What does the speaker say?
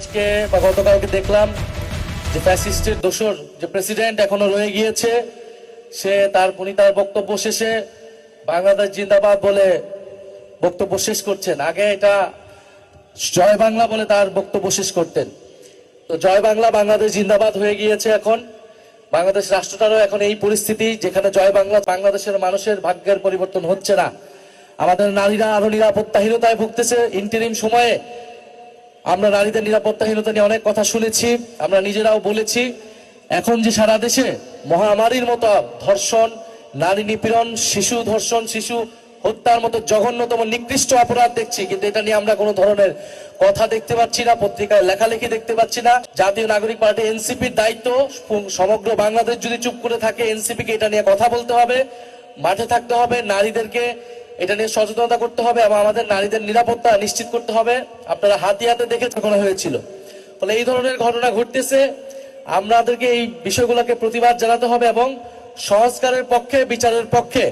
আজকে বা গতকালকে দেখলাম যে ফ্যাসিস্টের দোসর যে প্রেসিডেন্ট এখনো রয়ে গিয়েছে, সে তার বক্তব্য শেষে বাংলাদেশ জিন্দাবাদ বলে বক্তব্য শেষ করছেন। আগে এটা জয় বাংলা বলে তার বক্তব্য শেষ করতেন। তো জয় বাংলা বাংলাদেশ জিন্দাবাদ হয়ে গিয়েছে। এখন বাংলাদেশ রাষ্ট্রটারও এখন এই পরিস্থিতি, যেখানে জয় বাংলা বাংলাদেশের মানুষের ভাগ্যের পরিবর্তন হচ্ছে না। আমাদের নারীরা আরো নিরাপত্তাহীনতায় ভুগতেছে। ইন্টারিম সময়ে আমরা নারীদের নিরাপত্তাহীনতা নিয়ে অনেক কথা শুনেছি, আমরা নিজেরাও বলেছি। এখন যে সারা দেশে মহামারীর মতো ধর্ষণ, নারী নিপীড়ন, শিশু ধর্ষণ, শিশু হত্যার মতো জঘন্যতম নিকৃষ্ট অপরাধ দেখছি, কিন্তু এটা নিয়ে আমরা কোনো ধরনের কথা দেখতে পাচ্ছি না, পত্রিকায় লেখালেখি দেখতে পাচ্ছি না। জাতীয় নাগরিক পার্টি এনসিপির দায়িত্ব, সমগ্র বাংলাদেশ যদি চুপ করে থাকে, এনসিপিকে এটা নিয়ে কথা বলতে হবে, মাঠে থাকতে হবে, নারীদেরকে এটা নিয়ে সচেতনতা করতে হবে এবং আমাদের নারীদের নিরাপত্তা নিশ্চিত করতে হবে। আপনারা হাতে হাতে দেখে করা হয়েছিল। ফলে এই ধরনের ঘটনা ঘটতেছে, আমাদেরকে এই বিষয়গুলোকে প্রতিবাদ জানাতে হবে এবং সংস্কারের পক্ষে, বিচারের পক্ষে